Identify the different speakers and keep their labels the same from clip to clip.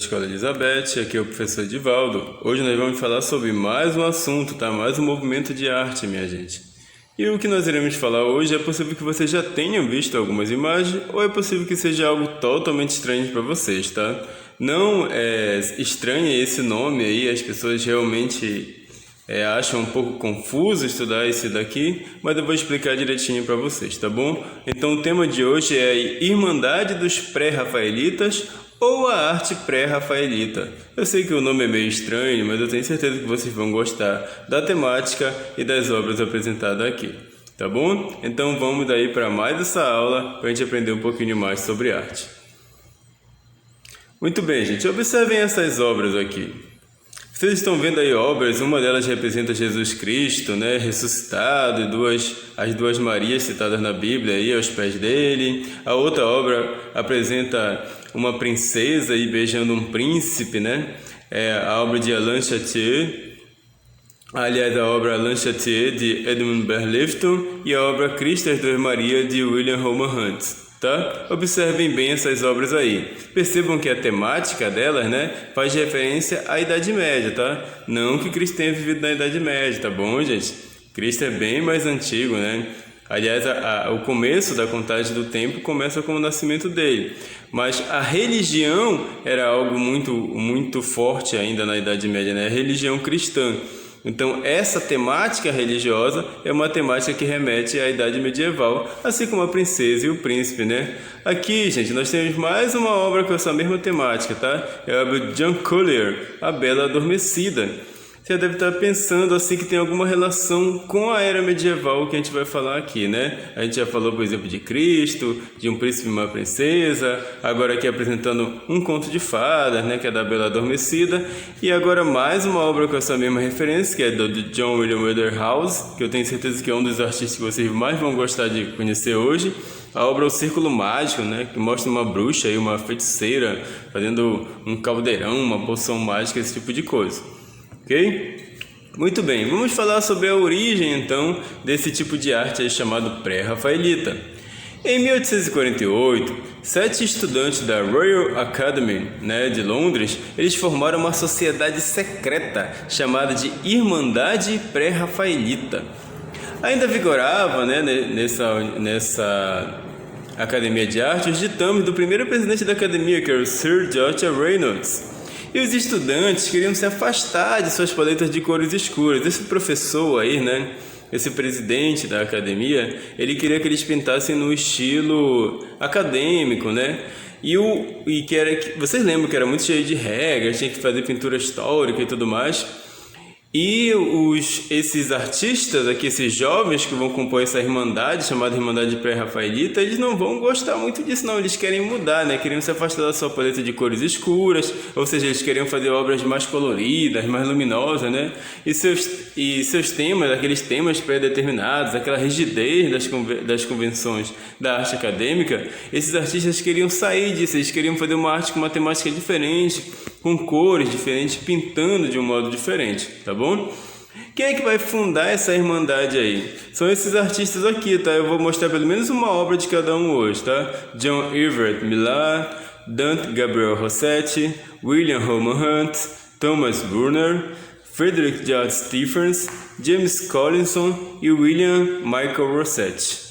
Speaker 1: Escola Elizabeth, aqui é o professor Edivaldo. Hoje nós vamos falar sobre mais um assunto, tá? Mais um movimento de arte, minha gente. E o que nós iremos falar hoje é possível que vocês já tenham visto algumas imagens ou é possível que seja algo totalmente estranho para vocês, tá? Não é estranho esse nome aí, as pessoas realmente acham um pouco confuso estudar esse daqui, mas eu vou explicar direitinho para vocês, tá bom? Então o tema de hoje é a Irmandade dos Pré-Rafaelitas ou a arte pré-rafaelita. Eu sei que o nome é meio estranho, mas eu tenho certeza que vocês vão gostar da temática e das obras apresentadas aqui, tá bom? Então vamos daí para mais essa aula para a gente aprender um pouquinho mais sobre arte. Muito bem, gente, observem essas obras aqui. Vocês estão vendo aí obras, uma delas representa Jesus Cristo, né, ressuscitado, e as duas Marias citadas na Bíblia aí aos pés dele. A outra obra apresenta uma princesa aí beijando um príncipe, né? É a obra de Alain Chartier, aliás, a obra Alain Chartier de Edmund Berlefton e a obra Cristo e as Duas Marias de William Rowan Hunt. Tá? Observem bem essas obras aí. Percebam que a temática delas, né, faz referência à Idade Média, tá? Não que Cristo tenha vivido na Idade Média, tá bom, gente? Cristo é bem mais antigo, né? Aliás, o começo da contagem do tempo começa com o nascimento dele. Mas a religião era algo muito forte ainda na Idade Média, né? A religião cristã. Então, essa temática religiosa é uma temática que remete à Idade Medieval, assim como a princesa e o príncipe, né? Aqui, gente, nós temos mais uma obra com essa mesma temática, tá? É a obra de John Collier, A Bela Adormecida. Você deve estar pensando assim que tem alguma relação com a era medieval que a gente vai falar aqui, né? A gente já falou, por exemplo, de Cristo, de um príncipe e uma princesa, agora aqui apresentando um conto de fadas, né, que é da Bela Adormecida, e agora mais uma obra com essa mesma referência, que é do John William Waterhouse, que eu tenho certeza que é um dos artistas que vocês mais vão gostar de conhecer hoje. A obra O Círculo Mágico, né, que mostra uma bruxa e uma feiticeira fazendo um caldeirão, uma poção mágica, esse tipo de coisa. Ok? Muito bem, vamos falar sobre a origem então desse tipo de arte aí chamado pré-rafaelita. Em 1848, 7 estudantes da Royal Academy, né, de Londres, eles formaram uma sociedade secreta chamada de Irmandade Pré-Rafaelita. Ainda vigorava, né, nessa academia de arte os ditames do primeiro presidente da academia, que era o Sir George Reynolds. E os estudantes queriam se afastar de suas paletas de cores escuras. Esse professor aí, né, esse presidente da academia, ele queria que eles pintassem no estilo acadêmico, né? Vocês lembram que era muito cheio de regras, tinha que fazer pintura histórica e tudo mais. E esses artistas aqui, esses jovens que vão compor essa irmandade, chamada Irmandade Pré-Rafaelita, eles não vão gostar muito disso não, eles querem mudar, né? Queriam se afastar da sua paleta de cores escuras, ou seja, eles queriam fazer obras mais coloridas, mais luminosas, né? E seus temas, aqueles temas pré-determinados, aquela rigidez das convenções da arte acadêmica, esses artistas queriam sair disso, eles queriam fazer uma arte com uma temática diferente, com cores diferentes, pintando de um modo diferente, tá bom? Quem é que vai fundar essa irmandade aí? São esses artistas aqui, tá? Eu vou mostrar pelo menos uma obra de cada um hoje, tá? John Everett Millar, Dante Gabriel Rossetti, William Rowan Hunt, Thomas Brunner, Frederick George Stephens, James Collinson e William Michael Rossetti.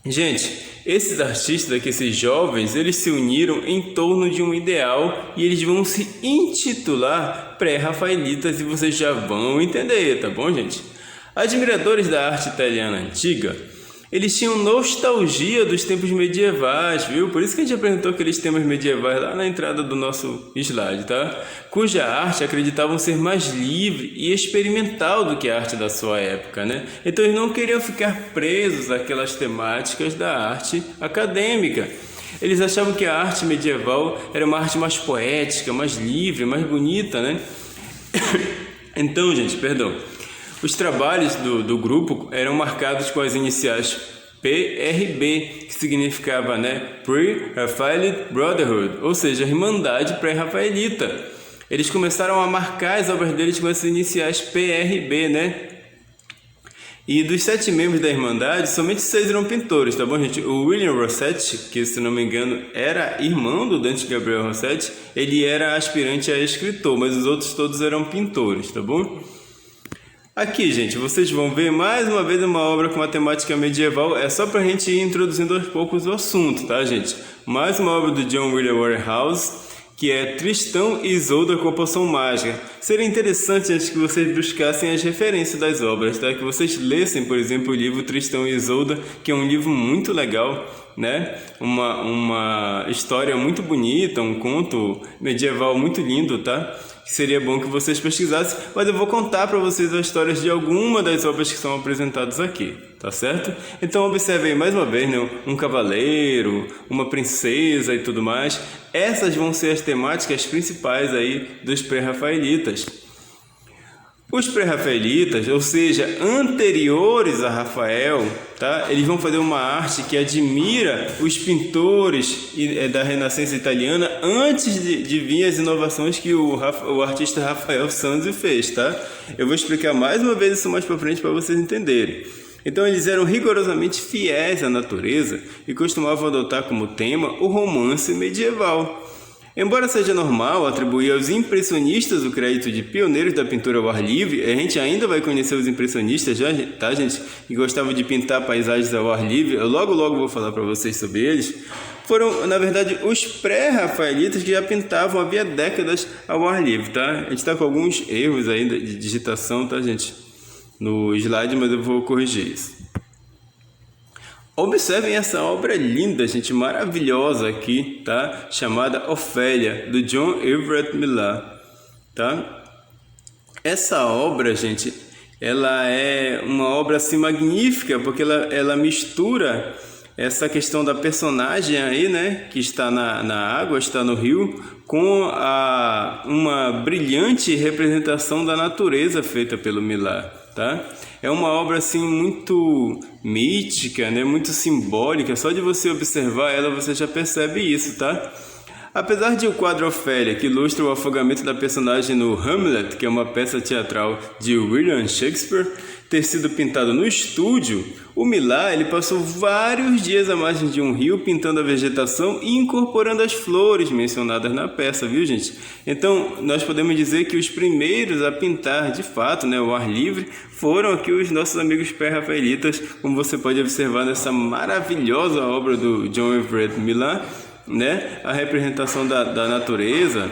Speaker 1: Gente, esses artistas aqui, esses jovens, eles se uniram em torno de um ideal e eles vão se intitular pré-rafaelitas e vocês já vão entender, tá bom, gente? Admiradores da arte italiana antiga, eles tinham nostalgia dos tempos medievais, viu? Por isso que a gente apresentou aqueles temas medievais lá na entrada do nosso slide, tá? Cuja arte acreditavam ser mais livre e experimental do que a arte da sua época, né? Então eles não queriam ficar presos àquelas temáticas da arte acadêmica. Eles achavam que a arte medieval era uma arte mais poética, mais livre, mais bonita, né? Então, gente, os trabalhos do grupo eram marcados com as iniciais PRB, que significava, né, Pre-Raphaelite Brotherhood, ou seja, Irmandade Pré-Rafaelita. Eles começaram a marcar as obras deles com essas iniciais PRB, né? E dos 7 membros da Irmandade, somente 6 eram pintores, tá bom, gente? O William Rossetti, que se não me engano era irmão do Dante Gabriel Rossetti, ele era aspirante a escritor, mas os outros todos eram pintores, tá bom? Aqui, gente, vocês vão ver mais uma vez uma obra com uma temática medieval, é só pra gente ir introduzindo aos poucos o assunto, tá, gente? Mais uma obra do John William Waterhouse, que é Tristão e Isolda com a Poção Mágica. Seria interessante, gente, que vocês buscassem as referências das obras, tá? Que vocês lessem, por exemplo, o livro Tristão e Isolda, que é um livro muito legal, né? Uma história muito bonita, um conto medieval muito lindo, tá? Que seria bom que vocês pesquisassem, mas eu vou contar para vocês as histórias de alguma das obras que são apresentadas aqui, tá certo? Então observem mais uma vez, né? Um cavaleiro, uma princesa e tudo mais. Essas vão ser as temáticas principais aí dos pré-rafaelitas. Os pré-rafaelitas, ou seja, anteriores a Rafael, tá? Eles vão fazer uma arte que admira os pintores da Renascença italiana antes de vir as inovações que o artista Rafael Sanzio fez, tá? Eu vou explicar mais uma vez isso mais para frente para vocês entenderem. Então eles eram rigorosamente fiéis à natureza e costumavam adotar como tema o romance medieval. Embora seja normal atribuir aos impressionistas o crédito de pioneiros da pintura ao ar livre, a gente ainda vai conhecer os impressionistas, já, tá, gente? Que gostavam de pintar paisagens ao ar livre. Eu logo vou falar para vocês sobre eles. Foram, na verdade, os pré-rafaelitas que já pintavam havia décadas ao ar livre, tá? A gente está com alguns erros aí de digitação, tá, gente? No slide, mas eu vou corrigir isso. Observem essa obra linda, gente, maravilhosa aqui, tá? Chamada Ofélia, do John Everett Millar, tá? Essa obra, gente, ela é uma obra assim magnífica, porque ela mistura essa questão da personagem aí, né, que está na água, está no rio, com uma brilhante representação da natureza feita pelo Millar, tá? É uma obra assim muito mítica, né? Muito simbólica. Só de você observar ela você já percebe isso, tá? Apesar de o quadro Ofélia, que ilustra o afogamento da personagem no Hamlet, que é uma peça teatral de William Shakespeare, ter sido pintado no estúdio, o Millar ele passou vários dias à margem de um rio pintando a vegetação e incorporando as flores mencionadas na peça, viu, gente? Então, nós podemos dizer que os primeiros a pintar, de fato, né, o ar livre, foram aqui os nossos amigos pré-rafaelitas, como você pode observar nessa maravilhosa obra do John Everett Millar, né? A representação da natureza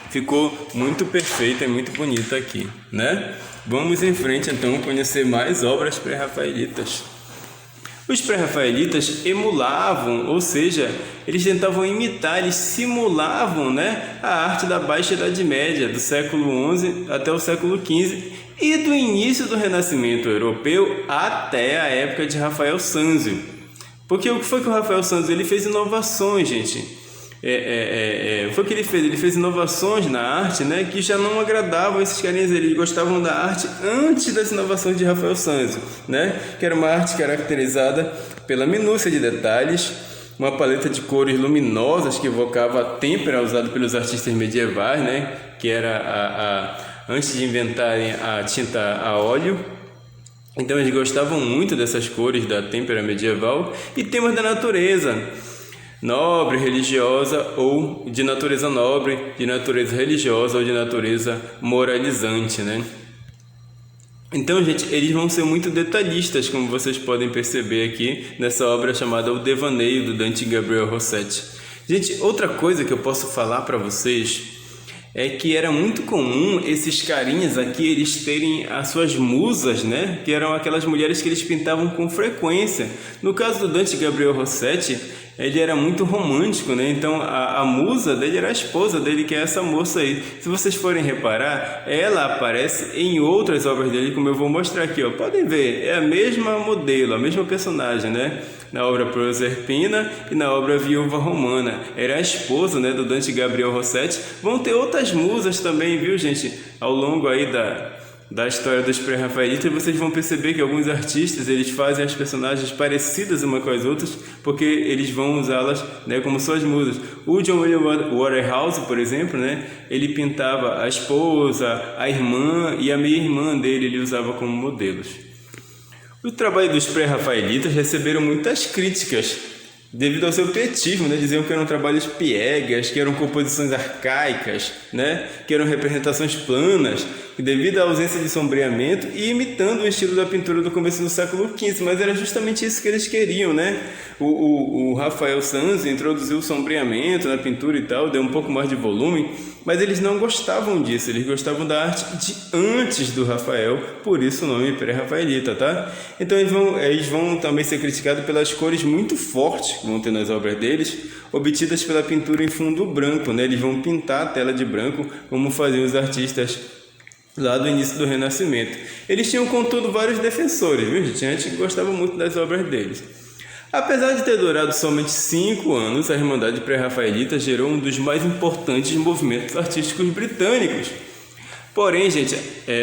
Speaker 1: ficou muito perfeita e muito bonita aqui, né? Vamos em frente então conhecer mais obras pré-rafaelitas. Os pré-rafaelitas emulavam, ou seja, eles tentavam imitar, eles simulavam, né, a arte da Baixa Idade Média, do século XI até o século XV e do início do Renascimento europeu até a época de Rafael Sanzio. Porque o que foi que o Rafael Sanzio ele fez inovações, gente. Foi o que ele fez. Ele fez inovações na arte, né, que já não agradavam esses carinhas. Eles gostavam da arte antes das inovações de Rafael Sanzio, né, que era uma arte caracterizada pela minúcia de detalhes, uma paleta de cores luminosas que evocava a têmpera usada pelos artistas medievais, né, que era antes de inventarem a tinta a óleo. Então eles gostavam muito dessas cores da têmpera medieval e temas da natureza nobre, religiosa ou de natureza nobre, de natureza religiosa ou de natureza moralizante, né? Então, gente, eles vão ser muito detalhistas, como vocês podem perceber aqui nessa obra chamada O Devaneio, do Dante Gabriel Rossetti. Gente, outra coisa que eu posso falar para vocês é que era muito comum esses carinhas aqui, eles terem as suas musas, né? Que eram aquelas mulheres que eles pintavam com frequência. No caso do Dante Gabriel Rossetti, ele era muito romântico, né? Então a musa dele era a esposa dele, que é essa moça aí. Se vocês forem reparar, ela aparece em outras obras dele, como eu vou mostrar aqui, ó. Podem ver, é a mesma modelo, a mesma personagem, né? Na obra Proserpina e na obra Viúva Romana. Era a esposa, né, do Dante Gabriel Rossetti. Vão ter outras musas também, viu, gente? Ao longo aí da história dos pré-rafaelitas, vocês vão perceber que alguns artistas eles fazem as personagens parecidas uma com as outras, porque eles vão usá-las, né, como suas musas. O John William Waterhouse, por exemplo, né, ele pintava a esposa, a irmã e a meia-irmã dele, ele usava como modelos. O trabalho dos pré-rafaelitas receberam muitas críticas devido ao seu pietismo, né? Diziam que eram trabalhos piegas, que eram composições arcaicas, né? Que eram representações planas, devido à ausência de sombreamento e imitando o estilo da pintura do começo do século XV, mas era justamente isso que eles queriam, né? O Rafael Sanzio introduziu o sombreamento na pintura e tal, deu um pouco mais de volume, mas eles não gostavam disso, eles gostavam da arte de antes do Rafael, por isso o nome pré-rafaelita, tá? Então eles vão também ser criticados pelas cores muito fortes que vão ter nas obras deles, obtidas pela pintura em fundo branco, né? Eles vão pintar a tela de branco, como faziam os artistas lá do início do Renascimento. Eles tinham, contudo, vários defensores, viu, gente? A gente gostava muito das obras deles. Apesar de ter durado somente 5 anos, a Irmandade Pré-Rafaelita gerou um dos mais importantes movimentos artísticos britânicos. Porém, gente,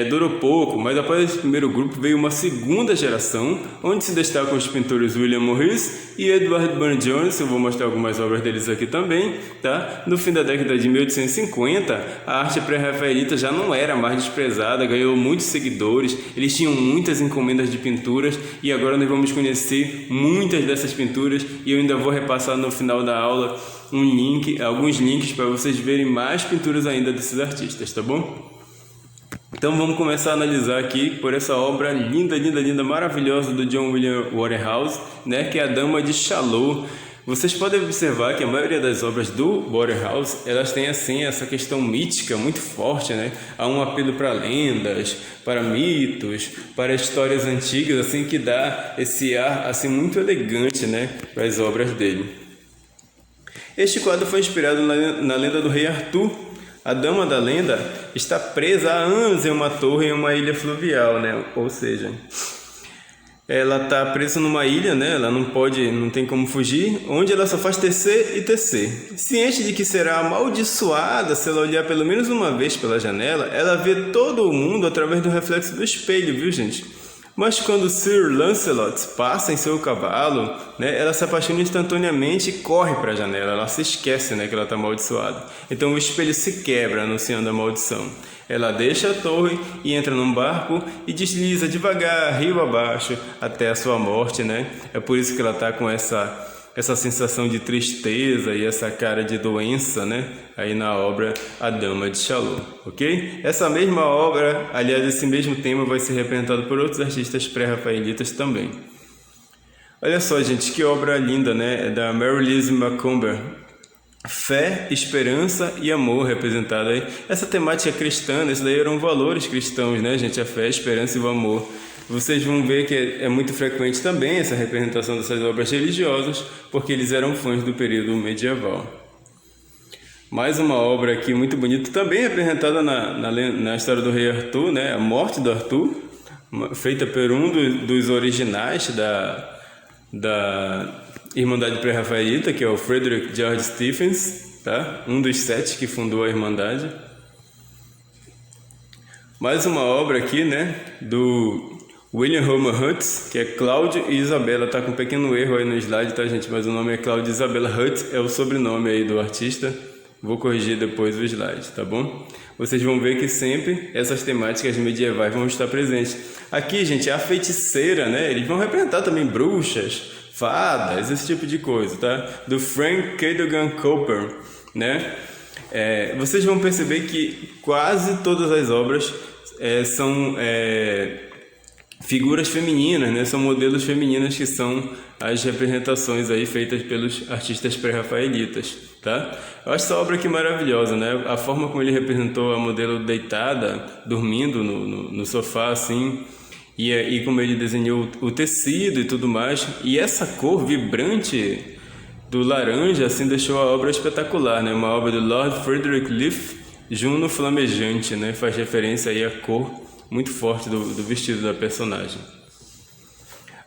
Speaker 1: durou pouco, mas após esse primeiro grupo veio uma segunda geração, onde se destacam os pintores William Morris e Edward Burne-Jones. Eu vou mostrar algumas obras deles aqui também, tá? No fim da década de 1850, a arte pré-rafaelita já não era mais desprezada, ganhou muitos seguidores, eles tinham muitas encomendas de pinturas e agora nós vamos conhecer muitas dessas pinturas e eu ainda vou repassar no final da aula alguns links para vocês verem mais pinturas ainda desses artistas, tá bom? Então vamos começar a analisar aqui por essa obra linda, linda, linda, maravilhosa do John William Waterhouse, né, que é a Dama de Chaillot. Vocês podem observar que a maioria das obras do Waterhouse, elas têm assim essa questão mítica muito forte, né? Há um apelo para lendas, para mitos, para histórias antigas, assim, que dá esse ar assim muito elegante, né, para as obras dele. Este quadro foi inspirado na lenda do rei Arthur. A dama da lenda está presa há anos em uma torre em uma ilha fluvial, né? Ou seja, ela está presa numa ilha, né? Ela não tem como fugir, onde ela só faz tecer e tecer. Ciente de que será amaldiçoada se ela olhar pelo menos uma vez pela janela, ela vê todo o mundo através do reflexo do espelho, viu, gente? Mas quando Sir Lancelot passa em seu cavalo, né, ela se apaixona instantaneamente e corre para a janela. Ela se esquece, né, que ela está amaldiçoada. Então o espelho se quebra, anunciando a maldição. Ela deixa a torre e entra num barco e desliza devagar, rio abaixo, até a sua morte, né? É por isso que ela está com essa sensação de tristeza e essa cara de doença, né? Aí na obra A Dama de Chaillot, ok? Essa mesma obra, aliás, esse mesmo tema vai ser representado por outros artistas pré-rafaelitas também. Olha só, gente, que obra linda, né? É da Mary Louise Macomber. Fé, esperança e amor representado aí. Essa temática cristã, isso daí eram valores cristãos, né, gente? A fé, a esperança e o amor. Vocês vão ver que é muito frequente também essa representação dessas obras religiosas, porque eles eram fãs do período medieval. Mais uma obra aqui muito bonita, também representada na história do rei Arthur, né? A morte do Arthur, feita por um dos originais da Irmandade Pré-Rafaelita, que é o Frederick George Stephens, tá? Um dos 7 que fundou a Irmandade. Mais uma obra aqui, né? Do William Homer Hutt, que é Cláudio e Isabela. Tá com um pequeno erro aí no slide, tá, gente? Mas o nome é Cláudio Isabela Hutt, é o sobrenome aí do artista. Vou corrigir depois o slide, tá bom? Vocês vão ver que sempre essas temáticas medievais vão estar presentes. Aqui, gente, a feiticeira, né? Eles vão representar também bruxas, fadas, esse tipo de coisa, tá? Do Frank Cadogan Cooper, né? Vocês vão perceber que quase todas as obras são figuras femininas, né? São modelos femininos que são as representações aí feitas pelos artistas pré-rafaelitas, tá? Eu acho essa obra aqui maravilhosa, né? A forma como ele representou a modelo deitada, dormindo no sofá, assim, e como ele desenhou o tecido e tudo mais, e essa cor vibrante do laranja, assim, deixou a obra espetacular, né? Uma obra do Lord Frederick Leaf, Juno Flamejante, né? Faz referência aí à cor muito forte do vestido da personagem.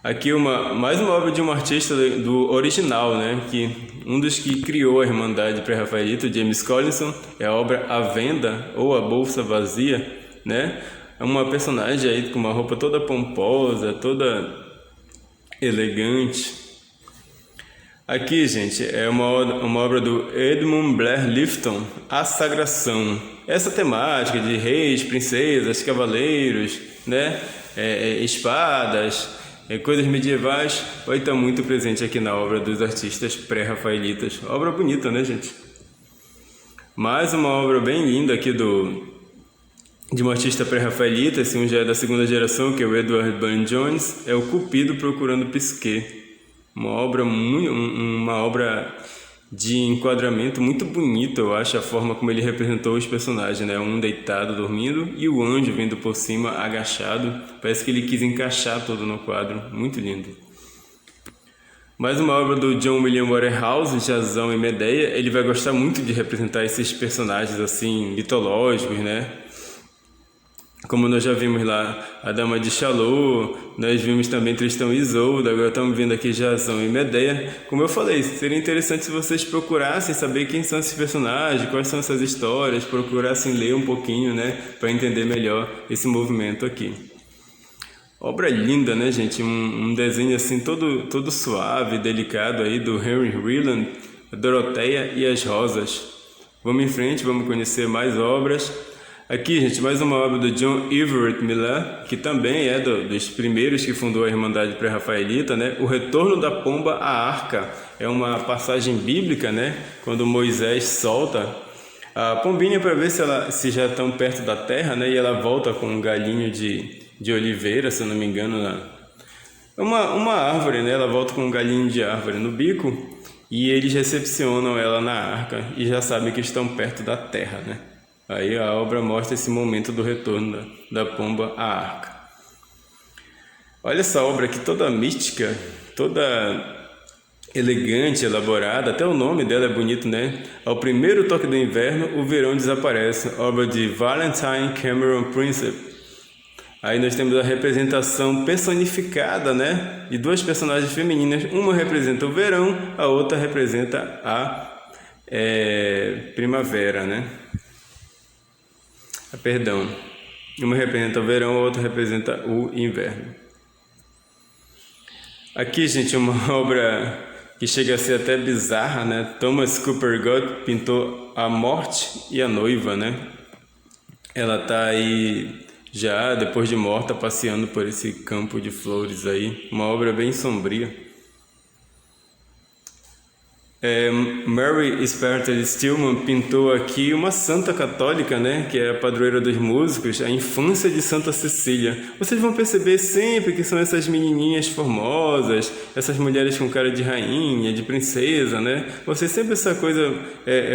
Speaker 1: Aqui mais uma obra de um artista do original, né? Que um dos que criou a Irmandade Pré-Rafaelita, James Collinson, é a obra A Venda ou A Bolsa Vazia, né? É uma personagem aí com uma roupa toda pomposa, toda elegante. Aqui, gente, é uma obra do Edmund Blair Lifton, A Sagração. Essa temática de reis, princesas, cavaleiros, né? Espadas, coisas medievais, vai estar muito presente aqui na obra dos artistas pré-rafaelitas. Obra bonita, né, gente? Mais uma obra bem linda aqui de um artista pré-rafaelita, esse um já é da segunda geração, que é o Edward Burne-Jones, é o Cupido Procurando Psique. Uma obra de enquadramento muito bonita, eu acho, a forma como ele representou os personagens, né? Um deitado, dormindo, e o anjo vindo por cima, agachado. Parece que ele quis encaixar todo no quadro. Muito lindo. Mais uma obra do John William Waterhouse, Jasão e Medeia. Ele vai gostar muito de representar esses personagens assim mitológicos, né? Como nós já vimos lá a Dama de Chalô, nós vimos também Tristão e Isolda, agora estamos vendo aqui Jasão e Medeia. Como eu falei, seria interessante se vocês procurassem saber quem são esses personagens, quais são essas histórias, procurassem ler um pouquinho, né, para entender melhor esse movimento aqui. Obra linda, né, gente? Um desenho assim todo suave, delicado aí do Henry Ryland, Doroteia e as Rosas. Vamos em frente, vamos conhecer mais obras. Aqui, gente, mais uma obra do John Everett Miller, que também é dos primeiros que fundou a Irmandade Pré-Rafaelita, né? O Retorno da Pomba à Arca. É uma passagem bíblica, né? Quando Moisés solta a pombinha para ver se já estão perto da terra, né? E ela volta com um galinho de oliveira, se eu não me engano, uma árvore, né? Ela volta com um galinho de árvore no bico e eles recepcionam ela na arca e já sabem que estão perto da terra, né? Aí a obra mostra esse momento do retorno da pomba à arca. Olha essa obra aqui toda mística, toda elegante, elaborada, até o nome dela é bonito, né? Ao primeiro toque do inverno, o verão desaparece. Obra de Valentine Cameron Princep. Aí nós temos a representação personificada, né? De duas personagens femininas. Uma representa o verão, a outra representa a primavera, né? Perdão, uma representa o verão, a outra representa o inverno. Aqui, gente, uma obra que chega a ser até bizarra, né? Thomas Cooper Goode pintou a morte e a noiva, né? Ela tá aí já, depois de morta, passeando por esse campo de flores aí. Uma obra bem sombria. Mary Spartel Stillman pintou aqui uma santa católica, né, que é a padroeira dos músicos, a infância de Santa Cecília. Vocês vão perceber sempre que são essas menininhas formosas, essas mulheres com cara de rainha, de princesa, né? Você sempre essa coisa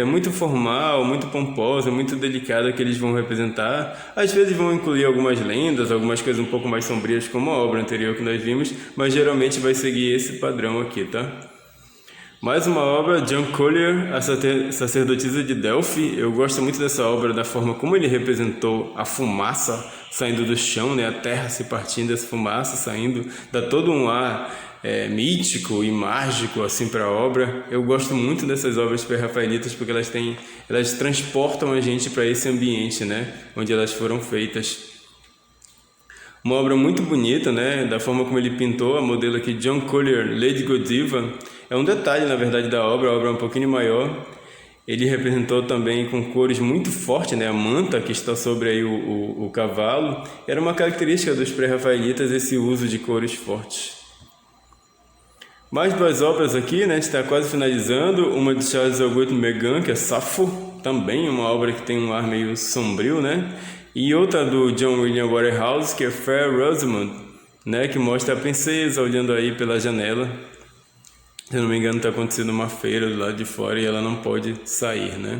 Speaker 1: muito formal, muito pomposa, muito delicada que eles vão representar. Às vezes vão incluir algumas lendas, algumas coisas um pouco mais sombrias como a obra anterior que nós vimos, mas geralmente vai seguir esse padrão aqui, tá? Mais uma obra, John Collier, a sacerdotisa de Delphi. Eu gosto muito dessa obra, da forma como ele representou a fumaça saindo do chão, né? A terra se partindo, essa fumaça saindo, dá todo um ar mítico e mágico assim para a obra. Eu gosto muito dessas obras pré-rafaelitas porque elas transportam a gente para esse ambiente, né? Onde elas foram feitas. Uma obra muito bonita, né? Da forma como ele pintou, a modelo aqui, John Collier, Lady Godiva. É um detalhe, na verdade, da obra, a obra é um pouquinho maior. Ele representou também com cores muito fortes, né? A manta que está sobre aí o cavalo. Era uma característica dos pré-rafaelitas esse uso de cores fortes. Mais duas obras aqui, né? A gente está quase finalizando. Uma de Charles Augustin Megan, que é Safo, também uma obra que tem um ar meio sombrio, né? E outra do John William Waterhouse, que é Fair Rosamond, né? Que mostra a princesa olhando aí pela janela. Se não me engano, está acontecendo uma feira do lado de fora e ela não pode sair, né?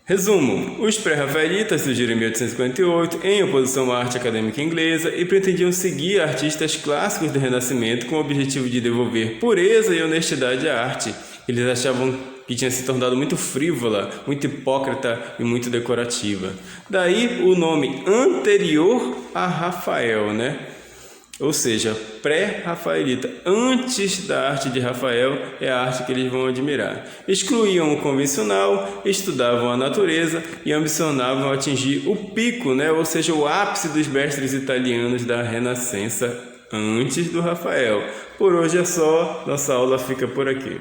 Speaker 1: Resumo: os pré-rafaelitas surgiram em 1858 em oposição à arte acadêmica inglesa e pretendiam seguir artistas clássicos do Renascimento com o objetivo de devolver pureza e honestidade à arte. Eles achavam que tinha se tornado muito frívola, muito hipócrita e muito decorativa. Daí o nome anterior a Rafael, né? Ou seja, pré-rafaelita, antes da arte de Rafael, é a arte que eles vão admirar. Excluíam o convencional, estudavam a natureza e ambicionavam atingir o pico, né? Ou seja, o ápice dos mestres italianos da Renascença antes do Rafael. Por hoje é só, nossa aula fica por aqui.